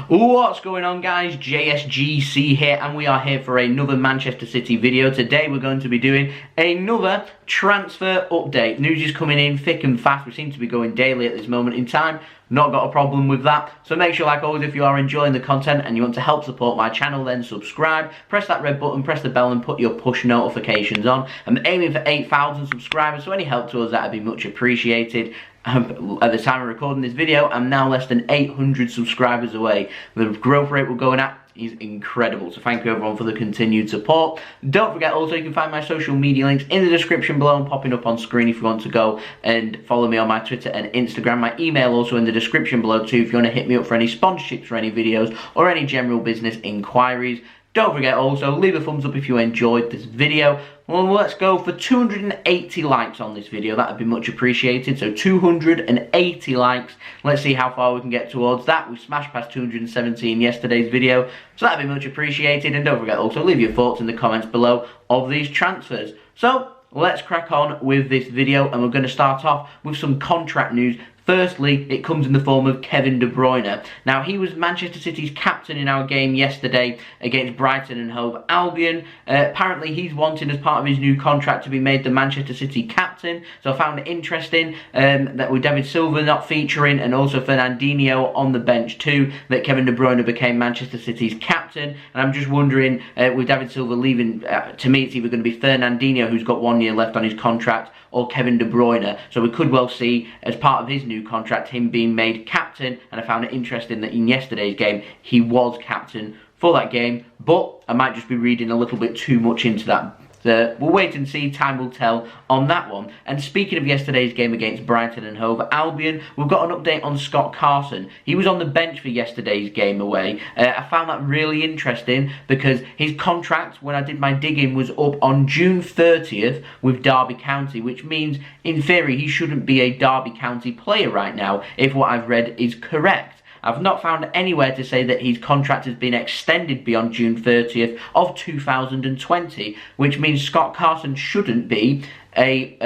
What's going on, guys? JSGC here, and we are here for another Manchester City video. Today we're going to be doing another transfer update. News is coming in thick and fast. We seem to be going daily at this moment in time. Not got a problem with that. So make sure, like always, if you are enjoying the content and you want to help support my channel, then subscribe, press that red button, press the bell and put your push notifications on. I'm aiming for 8,000 subscribers, so any help to us, that would be much appreciated. At the time of recording this video, I'm now less than 800 subscribers away. The growth rate we're going at is incredible, so thank you everyone for the continued support. Don't forget also, you can find my social media links in the description below and popping up on screen if you want to go and follow me on my Twitter and Instagram. My email also in the description below too if you want to hit me up for any sponsorships for any videos or any general business inquiries. Don't forget also, leave a thumbs up if you enjoyed this video. Well, let's go for 280 likes on this video. That would be much appreciated. So 280 likes. Let's see how far we can get towards that. We smashed past 217 in yesterday's video, so that would be much appreciated. And don't forget also, leave your thoughts in the comments below of these transfers. So let's crack on with this video, and we're going to start off with some contract news. Firstly, it comes in the form of Kevin De Bruyne. Now, he was Manchester City's captain in our game yesterday against Brighton and Hove Albion. Apparently, he's wanting, as part of his new contract, to be made the Manchester City captain. So I found it interesting that with David Silva not featuring and also Fernandinho on the bench too, that Kevin De Bruyne became Manchester City's captain. And I'm just wondering, with David Silva leaving, to me it's either going to be Fernandinho, who's got 1 year left on his contract, or Kevin De Bruyne. So we could well see, as part of his new contract, him being made captain, and I found it interesting that in yesterday's game he was captain for that game, but I might just be reading a little bit too much into that. We'll wait and see, time will tell on that one. And speaking of yesterday's game against Brighton and Hove Albion, we've got an update on Scott Carson. He was on the bench for yesterday's game away. I found that really interesting because his contract, when I did my digging, was up on June 30th with Derby County, which means, in theory, he shouldn't be a Derby County player right now, if what I've read is correct. I've not found anywhere to say that his contract has been extended beyond June 30th of 2020, which means Scott Carson shouldn't be a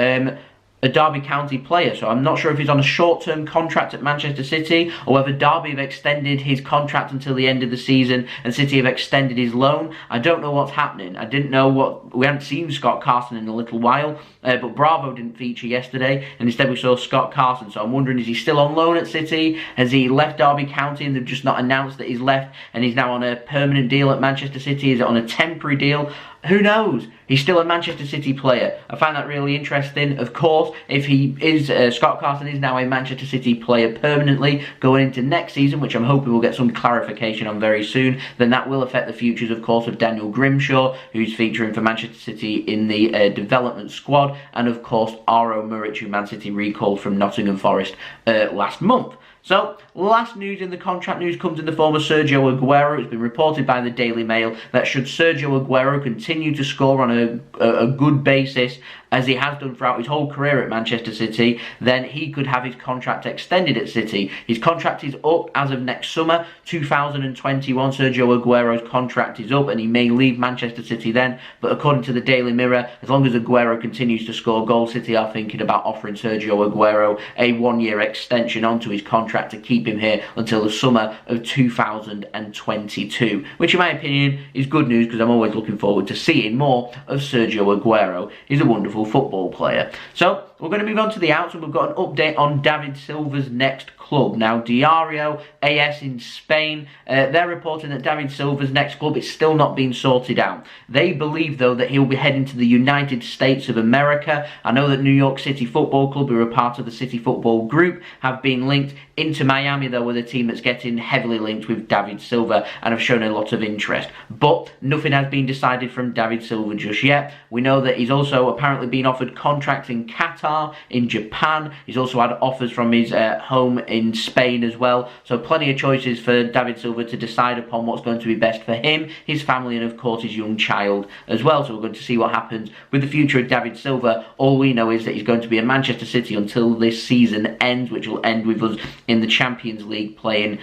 Derby County player. So I'm not sure if he's on a short-term contract at Manchester City or whether Derby have extended his contract until the end of the season and City have extended his loan. I don't know what's happening. I didn't know we hadn't seen Scott Carson in a little while, but Bravo didn't feature yesterday, and instead we saw Scott Carson. So I'm wondering, is he still on loan at City? Has he left Derby County and they've just not announced that he's left and he's now on a permanent deal at Manchester City? Is it on a temporary deal? Who knows? He's still a Manchester City player. I find that really interesting. Of course, if he is, Scott Carson is now a Manchester City player permanently going into next season, which I'm hoping we'll get some clarification on very soon, then that will affect the futures, of course, of Daniel Grimshaw, who's featuring for Manchester City in the development squad, and of course, Aro Muric, who Man City recalled from Nottingham Forest last month. So, last news in the contract news comes in the form of Sergio Aguero. It's been reported by the Daily Mail that should Sergio Aguero continue to score on a good basis, as he has done throughout his whole career at Manchester City, then he could have his contract extended at City. His contract is up as of next summer, 2021. Sergio Aguero's contract is up and he may leave Manchester City then, but according to the Daily Mirror, as long as Aguero continues to score goals, City are thinking about offering Sergio Aguero a 1 year extension onto his contract to keep him here until the summer of 2022, which in my opinion is good news because I'm always looking forward to seeing more of Sergio Aguero. He's a wonderful football player. So we're going to move on to the outs, and we've got an update on David Silva's next club. Now, Diario AS in Spain, they're reporting that David Silva's next club is still not being sorted out. They believe, though, that he'll be heading to the United States of America. I know that New York City Football Club, who are part of the City Football Group, have been linked into Miami, though, with a team that's getting heavily linked with David Silva and have shown a lot of interest. But nothing has been decided from David Silva just yet. We know that he's also apparently been offered contracts in Qatar, in Japan. He's also had offers from his home in Spain as well. So plenty of choices for David Silva to decide upon what's going to be best for him, his family, and of course his young child as well. So we're going to see what happens with the future of David Silva. All we know is that he's going to be at Manchester City until this season ends, which will end with us in the Champions League playing,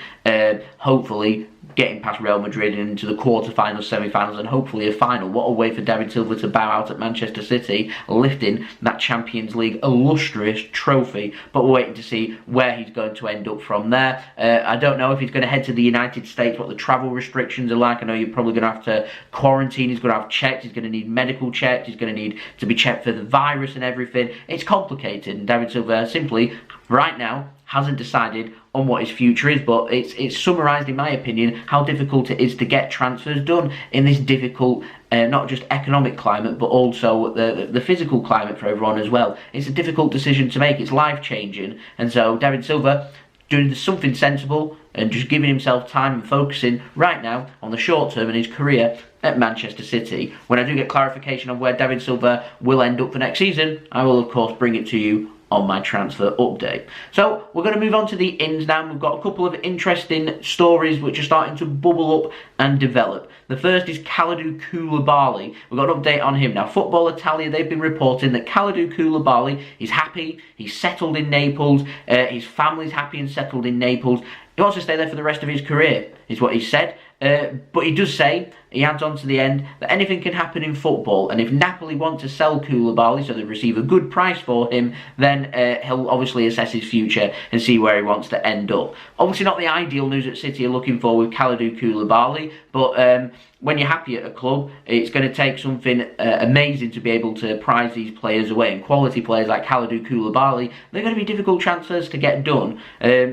hopefully, getting past Real Madrid and into the quarter-finals, semi-finals, and hopefully a final. What a way for David Silva to bow out at Manchester City, lifting that Champions League illustrious trophy. But we're waiting to see where he's going to end up from there. I don't know if he's going to head to the United States, what the travel restrictions are like. I know you're probably going to have to quarantine. He's going to have checks. He's going to need medical checks. He's going to need to be checked for the virus and everything. It's complicated, and David Silva simply, right now, hasn't decided on what his future is, but it's summarised, in my opinion, how difficult it is to get transfers done in this difficult, not just economic climate, but also the physical climate for everyone as well. It's a difficult decision to make. It's life-changing, and so David Silva doing something sensible and just giving himself time and focusing right now on the short term in his career at Manchester City. When I do get clarification on where David Silva will end up for next season, I will of course bring it to you on my transfer update. So we're going to move on to the ins now. We've got a couple of interesting stories which are starting to bubble up and develop. The first is Kalidou Koulibaly. We've got an update on him now. Football Italia, they've been reporting that Kalidou Koulibaly is happy, he's settled in Naples, his family's happy and settled in Naples. He wants to stay there for the rest of his career, is what he said. But he does say, he adds on to the end, that anything can happen in football, and if Napoli want to sell Koulibaly so they receive a good price for him, then he'll obviously assess his future and see where he wants to end up. Obviously not the ideal news that City are looking for with Kalidou Koulibaly, but when you're happy at a club, it's going to take something amazing to be able to prize these players away, and quality players like Kalidou Koulibaly, they're going to be difficult transfers to get done.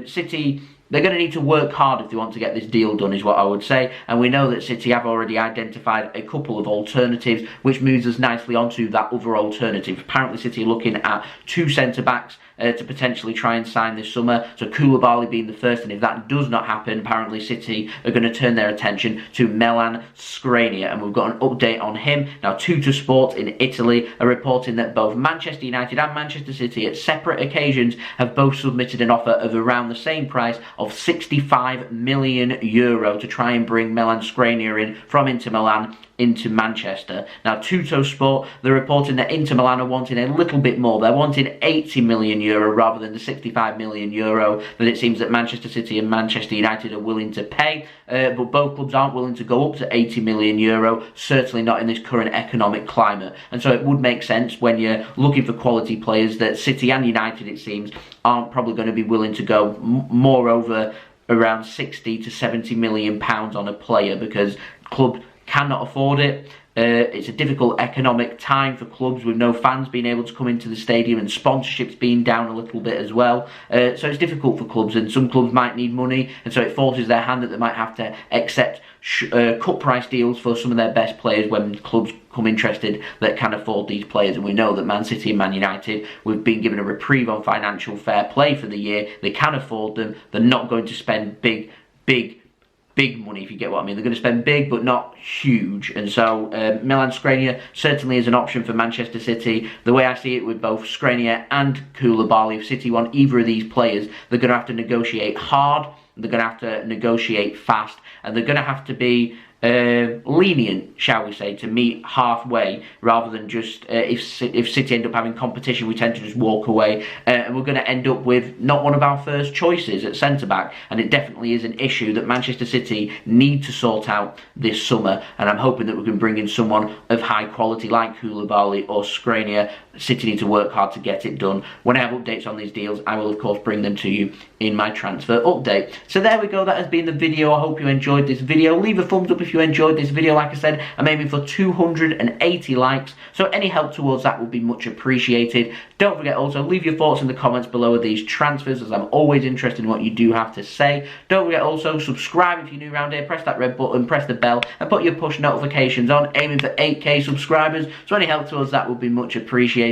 City, they're going to need to work hard if they want to get this deal done, is what I would say. And we know that City have already identified a couple of alternatives, which moves us nicely onto that other alternative. Apparently City are looking at 2 centre-backs to potentially try and sign this summer. So Koulibaly being the first, and if that does not happen, apparently City are going to turn their attention to Milan Skriniar, and we've got an update on him. Now Tuttosport in Italy are reporting that both Manchester United and Manchester City at separate occasions have both submitted an offer of around the same price of €65 million to try and bring Milan Skriniar in from Inter Milan into Manchester. Now Tuttosport, they're reporting that Inter Milan are wanting a little bit more. They're wanting €80 million rather than the €65 million that it seems that Manchester City and Manchester United are willing to pay. But both clubs aren't willing to go up to €80 million, certainly not in this current economic climate. And so it would make sense when you're looking for quality players that City and United, it seems, aren't probably going to be willing to go more over around £60 to £70 million on a player, because clubs cannot afford it. It's a difficult economic time for clubs with no fans being able to come into the stadium and sponsorships being down a little bit as well. So it's difficult for clubs, and some clubs might need money, and so it forces their hand that they might have to accept cut price deals for some of their best players when clubs come interested that can afford these players. And we know that Man City and Man United, we've been given a reprieve on financial fair play for the year. They can afford them. They're not going to spend big money, if you get what I mean. They're going to spend big, but not huge. And so Milan Skriniar certainly is an option for Manchester City. The way I see it with both Skriniar and Koulibaly, if City want either of these players, they're going to have to negotiate hard, they're going to have to negotiate fast, and they're going to have to be lenient, shall we say, to meet halfway, rather than just if City end up having competition, we tend to just walk away, and we're going to end up with not one of our first choices at centre-back. And it definitely is an issue that Manchester City need to sort out this summer, and I'm hoping that we can bring in someone of high quality like Koulibaly or Skriniar. City need to work hard to get it done. When I have updates on these deals, I will of course bring them to you in my transfer update. So there we go, that has been the video. I hope you enjoyed this video. Leave a thumbs up if you enjoyed this video. Like I said, I'm aiming for 280 likes, so any help towards that would be much appreciated. Don't forget also, leave your thoughts in the comments below of these transfers, as I'm always interested in what you do have to say. Don't forget also, subscribe if you're new around here, press that red button, press the bell, and put your push notifications on, aiming for 8k subscribers, so any help towards that would be much appreciated.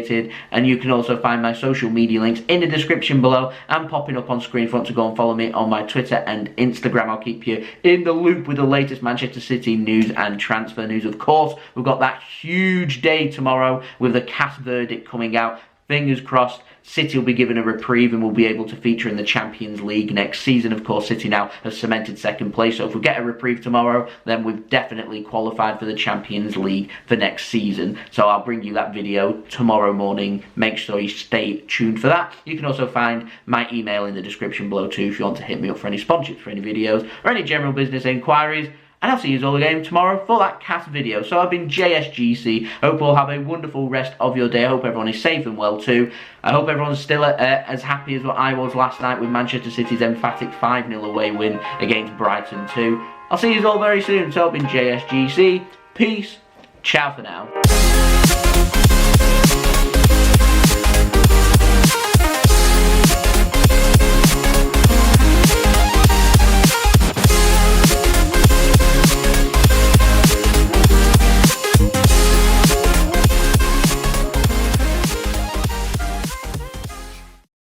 And you can also find my social media links in the description below and popping up on screen if you want to go and follow me on my Twitter and Instagram. I'll keep you in the loop with the latest Manchester City news and transfer news. Of course, we've got that huge day tomorrow with the cast verdict coming out. fingers crossed, City will be given a reprieve and will be able to feature in the Champions League next season. Of course, City now has cemented second place, so if we get a reprieve tomorrow, then we've definitely qualified for the Champions League for next season. So I'll bring you that video tomorrow morning. Make sure you stay tuned for that. You can also find my email in the description below too if you want to hit me up for any sponsorships, for any videos, or any general business inquiries. And I'll see you all again tomorrow for that cast video. So I've been JSGC. Hope you all have a wonderful rest of your day. I hope everyone is safe and well too. I hope everyone's still as happy as what I was last night with Manchester City's emphatic 5-0 away win against Brighton too. I'll see you all very soon. So I've been JSGC. Peace. Ciao for now.